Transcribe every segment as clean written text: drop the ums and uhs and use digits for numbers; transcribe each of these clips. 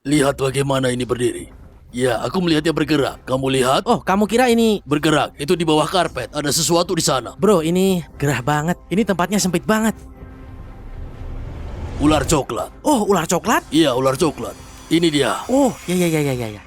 Lihat bagaimana ini berdiri. Ya, aku melihatnya bergerak. Kamu lihat? Oh, kamu kira ini... Bergerak. Itu di bawah karpet. Ada sesuatu di sana. Bro, ini gerah banget. Ini tempatnya sempit banget. Ular coklat. Oh, ular coklat? Iya, ular coklat. Ini dia. Oh, ya.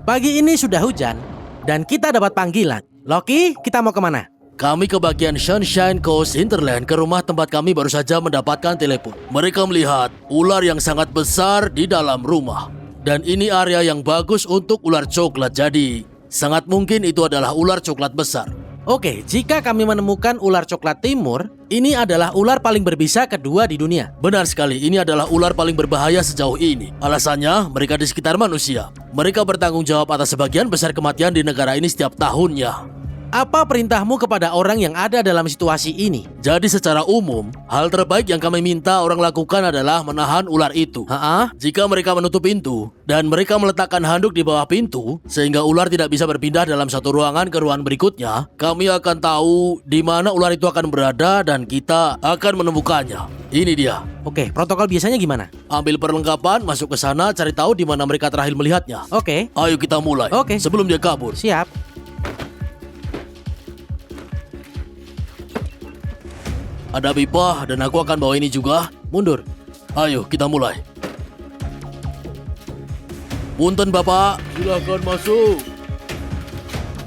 Pagi ini sudah hujan, dan kita dapat panggilan. Loki, kita mau kemana? Kami ke bagian Sunshine Coast Hinterland, ke rumah tempat kami baru saja mendapatkan telepon. Mereka melihat ular yang sangat besar di dalam rumah. Dan ini area yang bagus untuk ular coklat, jadi sangat mungkin itu adalah ular coklat besar. Oke, jika kami menemukan ular coklat timur, ini adalah ular paling berbisa kedua di dunia. Benar sekali, ini adalah ular paling berbahaya sejauh ini. Alasannya, mereka di sekitar manusia. Mereka bertanggung jawab atas sebagian besar kematian di negara ini setiap tahunnya. Apa perintahmu kepada orang yang ada dalam situasi ini? Jadi secara umum, hal terbaik yang kami minta orang lakukan adalah menahan ular itu. Jika mereka menutup pintu, dan mereka meletakkan handuk di bawah pintu, sehingga ular tidak bisa berpindah dalam satu ruangan ke ruangan berikutnya, kami akan tahu di mana ular itu akan berada dan kita akan menemukannya. Ini dia. Oke, protokol biasanya gimana? Ambil perlengkapan, masuk ke sana, cari tahu di mana mereka terakhir melihatnya. Oke. Ayo kita mulai. Oke. Sebelum dia kabur. Siap. Ada pipa dan aku akan bawa ini juga. Mundur. Ayo kita mulai. Punten Bapak, silakan masuk.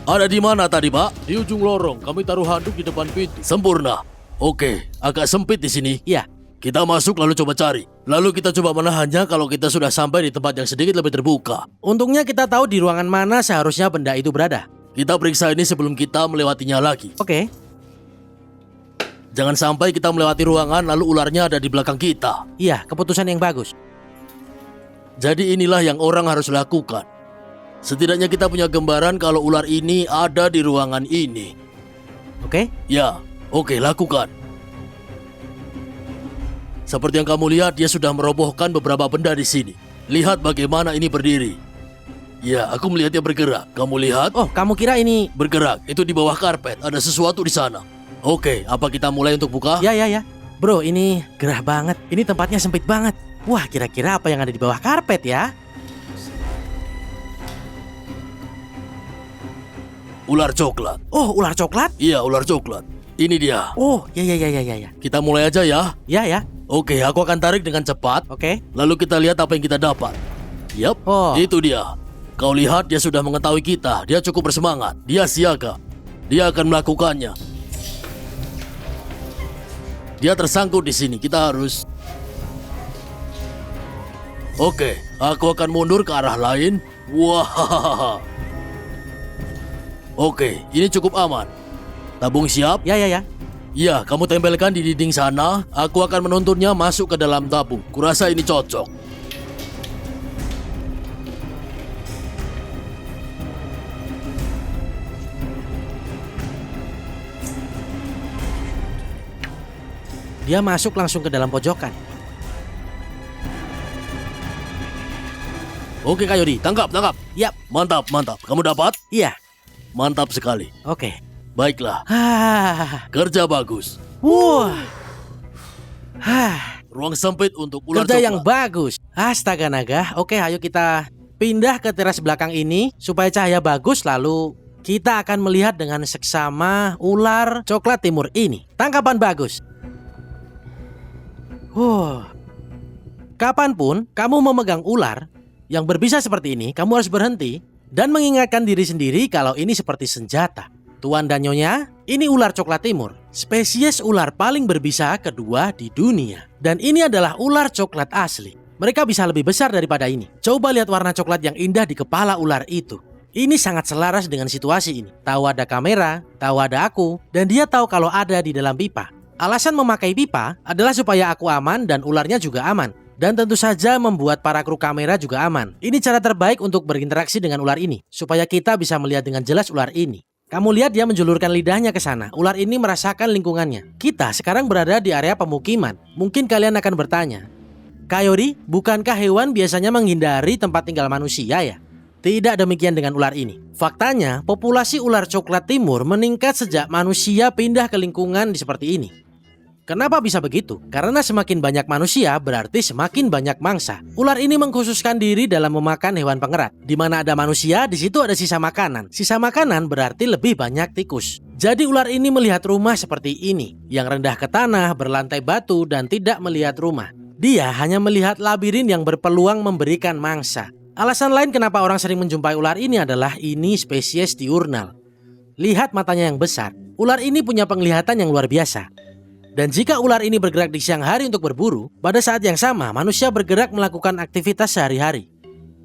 Ada di mana tadi Pak? Di ujung lorong, kami taruh handuk di depan pintu. Sempurna. Oke, agak sempit di sini. Iya. Kita masuk lalu coba cari. Lalu kita coba menahannya kalau kita sudah sampai di tempat yang sedikit lebih terbuka. Untungnya kita tahu di ruangan mana seharusnya benda itu berada. Kita periksa ini sebelum kita melewatinya lagi. Oke. Jangan sampai kita melewati ruangan lalu ularnya ada di belakang kita. Iya, keputusan yang bagus. Jadi inilah yang orang harus lakukan. Setidaknya kita punya gambaran kalau ular ini ada di ruangan ini. Oke? Ya, oke, lakukan. Seperti yang kamu lihat, dia sudah merobohkan beberapa benda di sini. Lihat bagaimana ini berdiri. Ya, aku melihatnya bergerak. Kamu lihat? Oh, kamu kira ini... Bergerak, itu di bawah karpet. Ada sesuatu di sana. Oke, apa kita mulai untuk buka? Ya. Bro, ini gerah banget. Ini tempatnya sempit banget. Wah, kira-kira apa yang ada di bawah karpet ya? Ular coklat. Oh, ular coklat? Iya, ular coklat. Ini dia. Oh, ya. Kita mulai aja ya. Ya. Oke, aku akan tarik dengan cepat. Oke. Lalu kita lihat apa yang kita dapat. Yap, Oh. itu dia. Kau lihat dia sudah mengetahui kita. Dia cukup bersemangat. Dia siaga. Dia akan melakukannya. Dia tersangkut di sini. Kita harus... Oke, aku akan mundur ke arah lain. Wah. Oke, ini cukup aman. Tabung siap? Ya. Ya, kamu tempelkan di dinding sana. Aku akan menuntunnya masuk ke dalam tabung. Kurasa ini cocok. Dia masuk langsung ke dalam pojokan. Oke, Kayodi, tangkap. Yap. Mantap. Kamu dapat? Iya. Mantap sekali. Oke. Baiklah, kerja bagus. Wah. Ruang sempit untuk ular Kerja coklat. yang bagus. Astaga naga. Oke, ayo kita pindah ke teras belakang ini supaya cahaya bagus, lalu kita akan melihat dengan seksama ular coklat timur ini. Tangkapan bagus. Kapanpun kamu memegang ular yang berbisa seperti ini, kamu harus berhenti dan mengingatkan diri sendiri kalau ini seperti senjata. Tuan dan Nyonya, ini ular coklat timur, spesies ular paling berbisa kedua di dunia. Dan ini adalah ular coklat asli. Mereka bisa lebih besar daripada ini. Coba lihat warna coklat yang indah di kepala ular itu. Ini sangat selaras dengan situasi ini. Tahu ada kamera, tahu ada aku, dan dia tahu kalau ada di dalam pipa. Alasan memakai pipa adalah supaya aku aman dan ularnya juga aman. Dan tentu saja membuat para kru kamera juga aman. Ini cara terbaik untuk berinteraksi dengan ular ini, supaya kita bisa melihat dengan jelas ular ini. Kamu lihat dia menjulurkan lidahnya ke sana. Ular ini merasakan lingkungannya. Kita sekarang berada di area pemukiman. Mungkin kalian akan bertanya, Kayori, bukankah hewan biasanya menghindari tempat tinggal manusia ya? Tidak demikian dengan ular ini. Faktanya, populasi ular coklat timur meningkat sejak manusia pindah ke lingkungan seperti ini. Kenapa bisa begitu? Karena semakin banyak manusia berarti semakin banyak mangsa. Ular ini mengkhususkan diri dalam memakan hewan pengerat. Di mana ada manusia, di situ ada sisa makanan. Sisa makanan berarti lebih banyak tikus. Jadi ular ini melihat rumah seperti ini, yang rendah ke tanah, berlantai batu, dan tidak melihat rumah. Dia hanya melihat labirin yang berpeluang memberikan mangsa. Alasan lain kenapa orang sering menjumpai ular ini adalah ini spesies diurnal. Lihat matanya yang besar. Ular ini punya penglihatan yang luar biasa. Dan jika ular ini bergerak di siang hari untuk berburu, pada saat yang sama manusia bergerak melakukan aktivitas sehari-hari.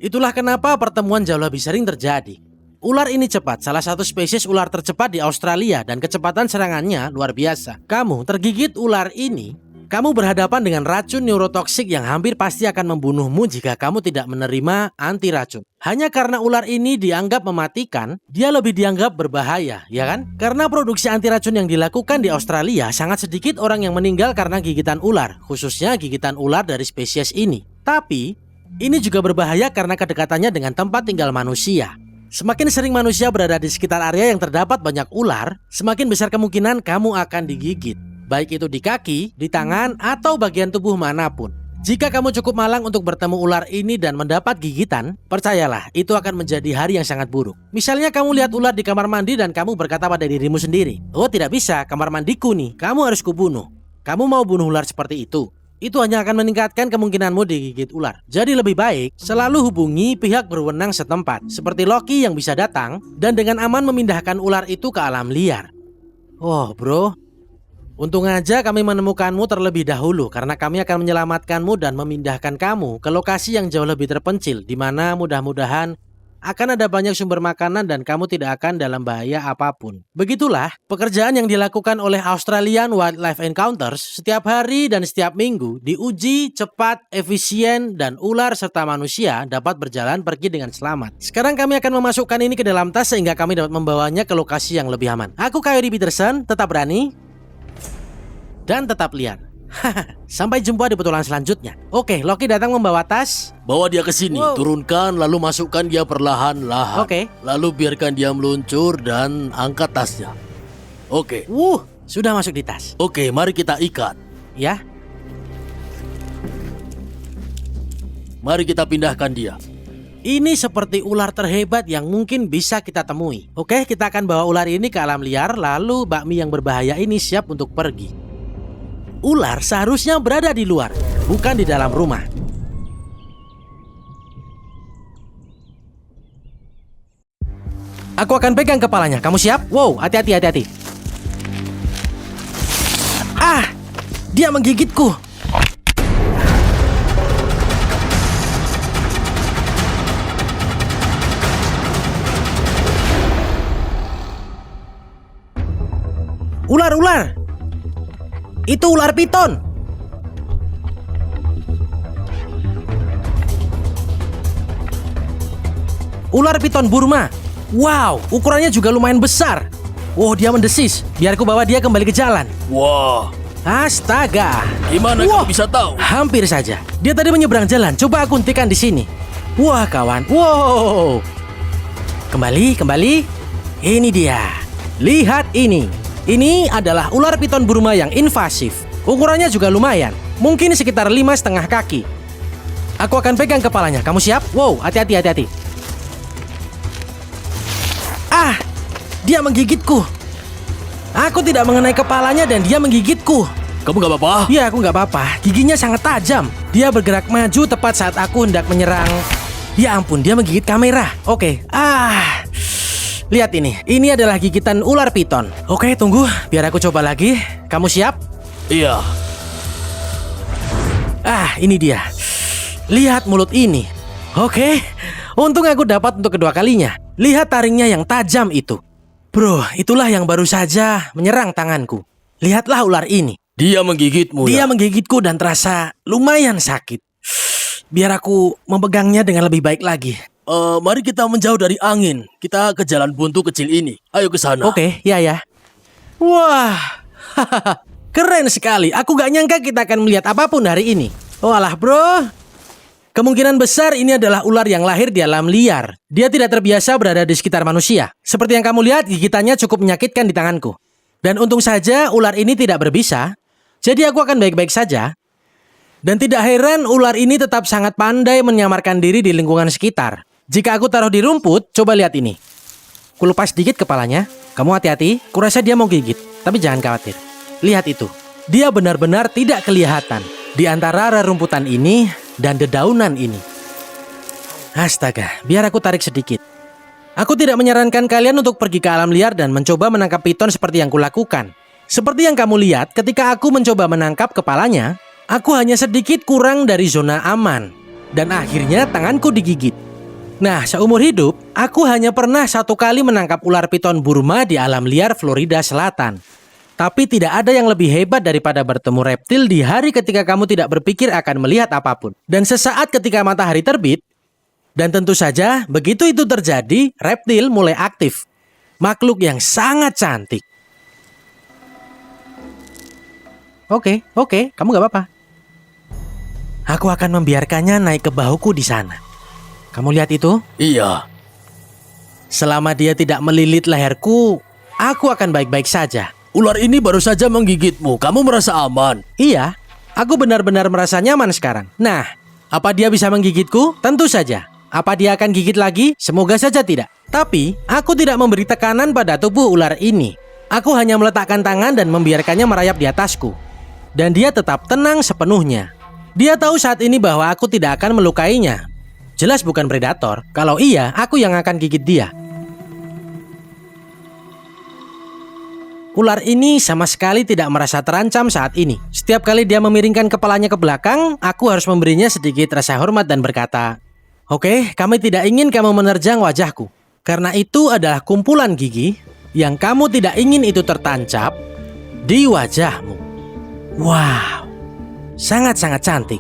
Itulah kenapa pertemuan jauh lebih sering terjadi. Ular ini cepat, salah satu spesies ular tercepat di Australia dan kecepatan serangannya luar biasa. Kamu tergigit ular ini, kamu berhadapan dengan racun neurotoksik yang hampir pasti akan membunuhmu jika kamu tidak menerima anti racun. Hanya karena ular ini dianggap mematikan, dia lebih dianggap berbahaya, ya kan? Karena produksi anti racun yang dilakukan di Australia, sangat sedikit orang yang meninggal karena gigitan ular, khususnya gigitan ular dari spesies ini. Tapi, ini juga berbahaya karena kedekatannya dengan tempat tinggal manusia. Semakin sering manusia berada di sekitar area yang terdapat banyak ular, semakin besar kemungkinan kamu akan digigit. Baik itu di kaki, di tangan, atau bagian tubuh manapun. Jika kamu cukup malang untuk bertemu ular ini dan mendapat gigitan, percayalah, itu akan menjadi hari yang sangat buruk. Misalnya kamu lihat ular di kamar mandi dan kamu berkata pada dirimu sendiri, "Oh tidak bisa, kamar mandiku nih, kamu harus kubunuh." Kamu mau bunuh ular seperti itu? Itu hanya akan meningkatkan kemungkinanmu digigit ular. Jadi lebih baik selalu hubungi pihak berwenang setempat, seperti Loki yang bisa datang dan dengan aman memindahkan ular itu ke alam liar. Oh bro, untung aja kami menemukanmu terlebih dahulu karena kami akan menyelamatkanmu dan memindahkan kamu ke lokasi yang jauh lebih terpencil di mana mudah-mudahan akan ada banyak sumber makanan dan kamu tidak akan dalam bahaya apapun. Begitulah pekerjaan yang dilakukan oleh Australian Wildlife Encounters setiap hari dan setiap minggu diuji cepat, efisien, dan ular serta manusia dapat berjalan pergi dengan selamat. Sekarang kami akan memasukkan ini ke dalam tas sehingga kami dapat membawanya ke lokasi yang lebih aman. Aku Coyote Peterson, tetap berani dan tetap liar. Sampai jumpa di petualangan selanjutnya. Oke, Loki datang membawa tas. Bawa dia ke sini, Wow. turunkan lalu masukkan dia perlahan-lahan. Oke. Lalu biarkan dia meluncur dan angkat tasnya. Oke. Sudah masuk di tas. Oke, mari kita ikat. Ya. Mari kita pindahkan dia. Ini seperti ular terhebat yang mungkin bisa kita temui. Oke, kita akan bawa ular ini ke alam liar, lalu bakmi yang berbahaya ini siap untuk pergi. Ular seharusnya berada di luar, bukan di dalam rumah. Aku akan pegang kepalanya. Kamu siap? Wow, hati-hati, hati-hati. Ah, dia menggigitku. Ular. Itu ular piton. Ular piton Burma. Wow, ukurannya juga lumayan besar. Wow, dia mendesis. Biar aku bawa dia kembali ke jalan. Wah, Astaga. gimana Wah, kamu bisa tahu? hampir saja. Dia tadi menyeberang jalan. Coba aku hentikan di sini. Wah, kawan. Wow. Kembali. Ini dia. Lihat ini. Ini adalah ular piton Burma yang invasif. Ukurannya juga lumayan. Mungkin sekitar 5,5 kaki. Aku akan pegang kepalanya. Kamu siap? Wow, hati-hati. Ah, dia menggigitku. Aku tidak mengenai kepalanya dan dia menggigitku. Kamu gak apa-apa? Ya, aku nggak apa-apa. Giginya sangat tajam. Dia bergerak maju tepat saat aku hendak menyerang. Ya ampun, dia menggigit kamera. Oke. Lihat ini. Ini adalah gigitan ular piton. Oke, tunggu. Biar aku coba lagi. Kamu siap? Iya. Ini dia. Lihat mulut ini. Oke. Untung aku dapat untuk kedua kalinya. Lihat taringnya yang tajam itu. Bro, itulah yang baru saja menyerang tanganku. Lihatlah ular ini. Dia menggigitmu Dia ya? menggigitku dan terasa lumayan sakit. Biar aku memegangnya dengan lebih baik lagi. Mari kita menjauh dari angin. Kita ke jalan buntu kecil ini. Ayo ke sana. Oke, ya. Wah, keren sekali. Aku gak nyangka kita akan melihat apapun hari ini. Oh alah bro. Kemungkinan besar ini adalah ular yang lahir di alam liar. Dia tidak terbiasa berada di sekitar manusia. Seperti yang kamu lihat, gigitannya cukup menyakitkan di tanganku. Dan untung saja ular ini tidak berbisa. Jadi aku akan baik-baik saja. Dan tidak heran ular ini tetap sangat pandai menyamarkan diri di lingkungan sekitar. Jika aku taruh di rumput, coba lihat ini. Kulepas sedikit kepalanya. Kamu hati-hati, kurasa dia mau gigit. Tapi jangan khawatir. Lihat itu. Dia benar-benar tidak kelihatan di antara rerumputan ini dan dedaunan ini. Astaga, biar aku tarik sedikit. Aku tidak menyarankan kalian untuk pergi ke alam liar dan mencoba menangkap piton seperti yang kulakukan. Seperti yang kamu lihat, ketika aku mencoba menangkap kepalanya, aku hanya sedikit kurang dari zona aman. Dan akhirnya tanganku digigit. Nah, seumur hidup, aku hanya pernah 1 kali menangkap ular piton Burma di alam liar Florida Selatan. Tapi tidak ada yang lebih hebat daripada bertemu reptil di hari ketika kamu tidak berpikir akan melihat apapun. Dan sesaat ketika matahari terbit, dan tentu saja begitu itu terjadi, reptil mulai aktif. Makhluk yang sangat cantik. Oke, kamu gak apa-apa. Aku akan membiarkannya naik ke bahuku di sana. Kamu lihat itu? Iya. Selama dia tidak melilit leherku, aku akan baik-baik saja. Ular ini baru saja menggigitmu. Kamu merasa aman? Iya, aku benar-benar merasa nyaman sekarang. Nah, apa dia bisa menggigitku? Tentu saja. Apa dia akan gigit lagi? Semoga saja tidak. Tapi, aku tidak memberi tekanan pada tubuh ular ini. Aku hanya meletakkan tangan dan membiarkannya merayap di atasku. Dan dia tetap tenang sepenuhnya. Dia tahu saat ini bahwa aku tidak akan melukainya. Jelas bukan predator. Kalau iya, aku yang akan gigit dia. Ular ini sama sekali tidak merasa terancam saat ini. Setiap kali dia memiringkan kepalanya ke belakang, aku harus memberinya sedikit rasa hormat dan berkata, "Oke, kami tidak ingin kamu menerjang wajahku. Karena itu adalah kumpulan gigi yang kamu tidak ingin itu tertancap di wajahmu." Wow, sangat-sangat cantik.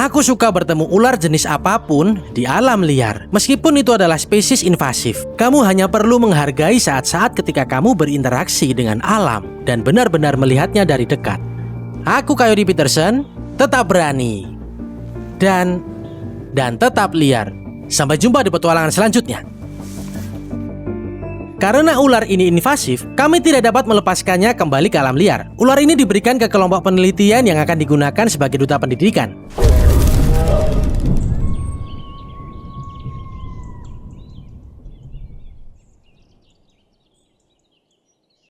Aku suka bertemu ular jenis apapun di alam liar. Meskipun itu adalah spesies invasif, kamu hanya perlu menghargai saat-saat ketika kamu berinteraksi dengan alam dan benar-benar melihatnya dari dekat. Aku Coyote Peterson, tetap berani. Dan tetap liar. Sampai jumpa di petualangan selanjutnya. Karena ular ini invasif, kami tidak dapat melepaskannya kembali ke alam liar. Ular ini diberikan ke kelompok penelitian yang akan digunakan sebagai duta pendidikan.